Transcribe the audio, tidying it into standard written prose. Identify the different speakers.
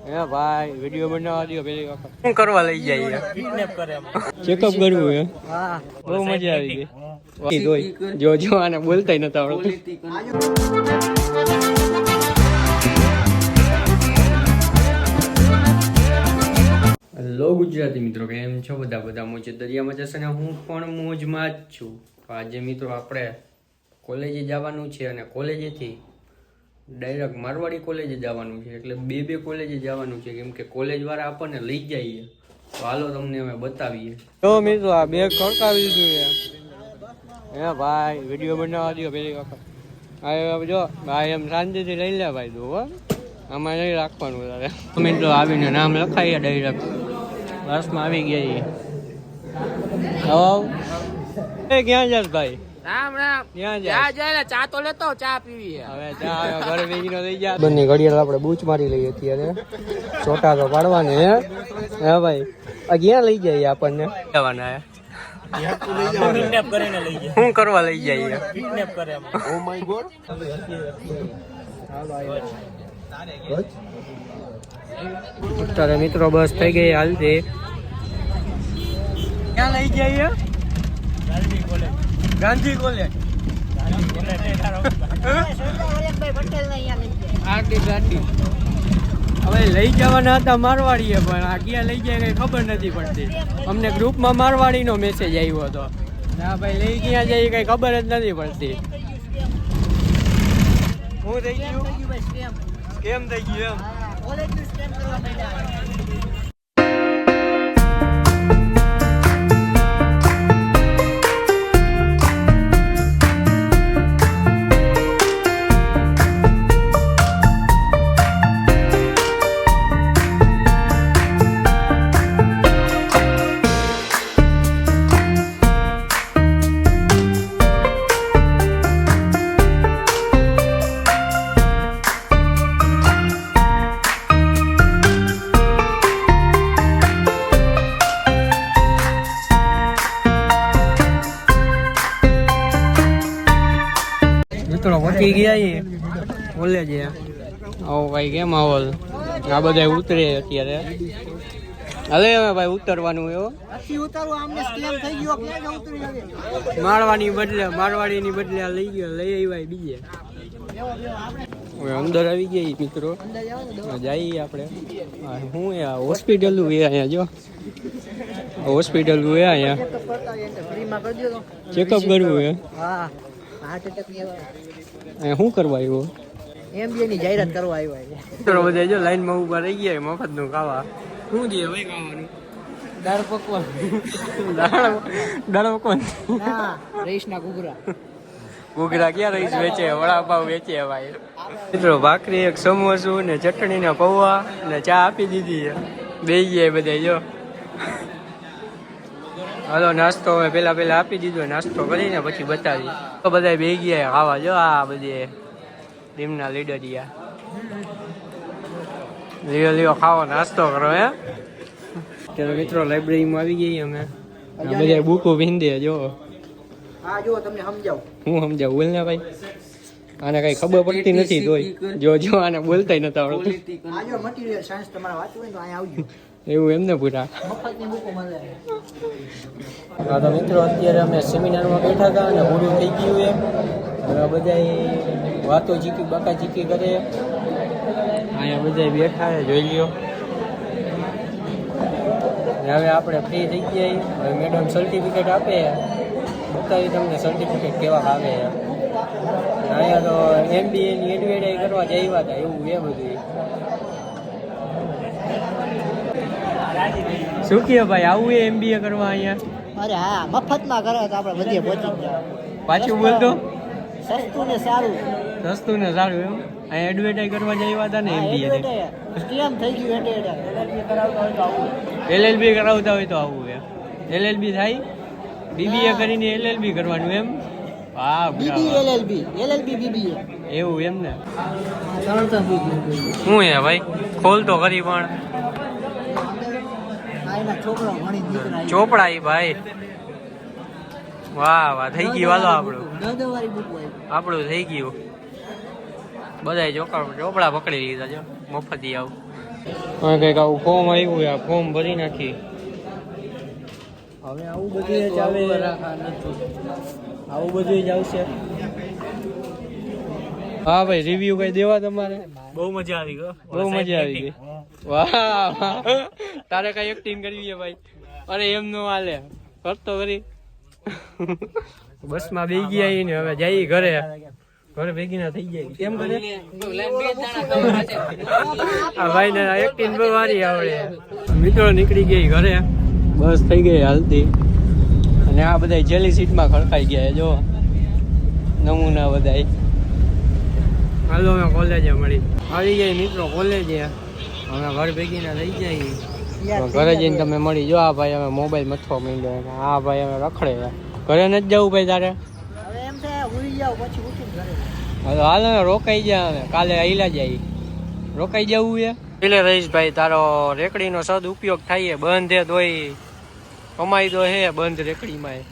Speaker 1: હે ભાઈ વિડિયો બનાવવા દો પેલી વખત શું કરવા લઈ જાય કિડનેપ કરે ચેકઅપ કરવું હે હા બહુ મજા આવી ગઈ જો જો આને બોલતાય નતા આવડતું હેલો ગુજરાતી મિત્રો કેમ છો બધા મોજ દરિયામાં જશે ને હું પણ મોજમાં જ છું આજે મિત્રો આપણે કોલેજે જવાનું છે અને કોલેજેથી ડાયરેક્ટ મારવાડી કોલેજે જવાનું છે એટલે બે કોલેજે જવાનું છે કેમ કે કોલેજ વાળા આપણને લઈ જઈએ તો હાલો તમને અમે બતાવીએ તો મિત્રો આ બેગ ખડકાવી દીધું છે હે ભાઈ વિડીયો બનાવવા દો પેલી વખત આ જો ભાઈ એમ શાંતિથી લઈ લે ભાઈ તું હો આમાં નહીં રાખવાનું તારે મિત્રો આવીને નામ લખાઈએ ડાયરેક્ટ બસમાં આવી ગયા હવે ક્યાં જાસ ભાઈ રામ રામ ક્યાં જાય ને ચા તો લેતો ચા પીવી હવે ચા ઘરે વેચીનો લઈ જા બંને ઘડિયાળ આપણે બૂચ મારી લઈએ અત્યારે છોટા તો પાડવાની હે ભાઈ આ ક્યાં લઈ જાય આપણને જવાના કિડનેપ કરીને લઈ જાય શું કરવા લઈ જાય કિડનેપ કરે ઓ માય ગોડ અત્યારે મિત્રો બસ થઈ ગઈ હાલતી ક્યાં લઈ જઈએ ગાંધી કોલેજ હવે લઈ જવાના હતા મારવાડીએ પણ આ ક્યાં લઈ જાય કઈ ખબર નથી પડતી અમને ગ્રુપમાં મારવાડીનો મેસેજ આવ્યો હતો ના ભાઈ લઈ ક્યાં જાય કઈ ખબર જ નથી પડતી હું થઈ ગયું કેમ થઈ ગયું પહોંચી ગયા કોલેજ આવો ભાઈ કેમ આવો આ બધા ઉતરે અત્યારે હલે ભાઈ ઉતરવાનું એવો મારવાડીની બદલે લઈ ગયો લઈ આવ્યા બીજે હવે અંદર આવી ગયા મિત્રો જઈએ આપણે શું હોસ્પિટલ અહીંયા જો હોસ્પિટલ અહીંયા ચેકઅપ કરવું હે શું કરવા આવ્યો એમબીએ ની જાહેરાત કરવા આવ્યો બધા જો લાઈન માં ઉભા રહી ગયા મફત નું ખાવા શું દે ભાઈ ખાવાનું દાળ પકવાન રઈસ ના ઘૂઘરા ક્યાં રઈસ વેચે વડાપાવ વેચે ભાઈ મિત્રો ભાખરી એક સમોસું ને ચટણી ને પૌવા ને ચા આપી દીધી બે ગયા બધા જો હાલો નાસ્તો હવે પેલા આપી દીધો નાસ્તો કરીને પછી બતાવી તો બધા બે ગયા ખાવા જો આ બધી ટીમના લીડરિયા લ્યો ખાવો નાસ્તો કરો હે ત્યારે મિત્રો લાઇબ્રેરીમાં આવી ગઈ અમે બધા બુકો ભીંદે જો હા જો તમને સમજાવું હું સમજાવું બોલ ને ભાઈ આને કઈ ખબર પડતી નથી તોય જો આને બોલતાય નતા આવડતું આ જો મટીરીયલ સાયન્સ તમારે વાંચવું હોય તો અહીંયા આવજો એવું એમને પૂરા હા તો મિત્રો અત્યારે અમે સેમિનારમાં બેઠા હતા અને પૂરું થઈ ગયું એમ હવે બધા વાતો બાકા ચીકી કરે અહીંયા બધા બેઠા જોઈ લ્યો હવે આપણે ફ્રી થઈ ગયા હવે મેડમ સર્ટિફિકેટ આપે બતાવી તમને સર્ટિફિકેટ કેવા આવે અહીંયા તો MBA ની એડવર્ટાઈઝ કરવા જઈવા હતા એવું એ બધું શું કહે ભાઈ આવું એ MBA કરવા અહીંયા
Speaker 2: અરે હા મફતમાં કરો તો આપણે બધે પહોંચી જાય
Speaker 1: પાછું બોલતો
Speaker 2: સસ્તું ને સારું
Speaker 1: એમ અહીંયા એડવર્ટાઈઝ કરવા જઈવા હતા ને MBA
Speaker 2: સ્કેમ થઈ ગયું
Speaker 1: LLB કરાવતા હોય તો આવું એમ LLB થાય BBA કરીને LLB કરવાનું એમ હા
Speaker 2: LLB BBA
Speaker 1: એવું એમ ને શું હે ભાઈ ખોલ તો કરી પણ ચોપડા ભાઈ વાહ થઈ ગયું હાલો આપણું થઈ ગયું બધા ચોપડા પકડી લીધા જો મફતી આવું હવે કંઈક આવું ફોર્મ આવ્યું છે, આ ફોર્મ ભરી નાખી.
Speaker 2: હવે આવું બધું જ આવે, આવું બધું જ આવશે.
Speaker 1: હા ભાઈ, રિવ્યુ કઈ દેવા તમારે?
Speaker 3: બહુ મજા આવી ગયો.
Speaker 1: બહુ મજા આવી ગઈ. વાહ તારે કઈ એક્ટિંગ કરવી છે ભાઈ? અરે એમ નો હાલે, કરતો કરી. બસમાં બેસી ગયા ને હવે જઈએ ઘરે. ઘરે ભેગી ના થઈ જાય કેમ કરે? આ ભાઈ ને એક્ટિંગ બહુ સારી આવડે. મિત્રો નીકળી ગઈ ઘરે, બસ થઈ ગઈ હાલતી. અને આ બધા જેલી સીટમાં ખડકાઈ ગયા જો નમૂના બધા. હાલો અમે કોલેજે મળી આવી જાય મિત્રો, કોલેજે અમે ઘર ભેગી ના થઈ જાય. ઘરે જઈને તમે મળી જો. આ ભાઈ અમે મોબાઈલ મથવા માંડ્યો, આ ભાઈ અમે રખડે. ઘરે નથી જવું ભાઈ તારે?
Speaker 2: હવે એમ છે ઉડી જાવ પછી ઉઠીને ઘરે.
Speaker 1: હવે હાલ ને રોકાઈ જાય, અમે કાલે આઈલા જાય. રોકાઈ જવું છે એટલે રહીશભાઈ તારો રેકડીનો સદ ઉપયોગ થાય, બંધ હે તોય કમાઈ તો હે બંધ રેકડીમાં.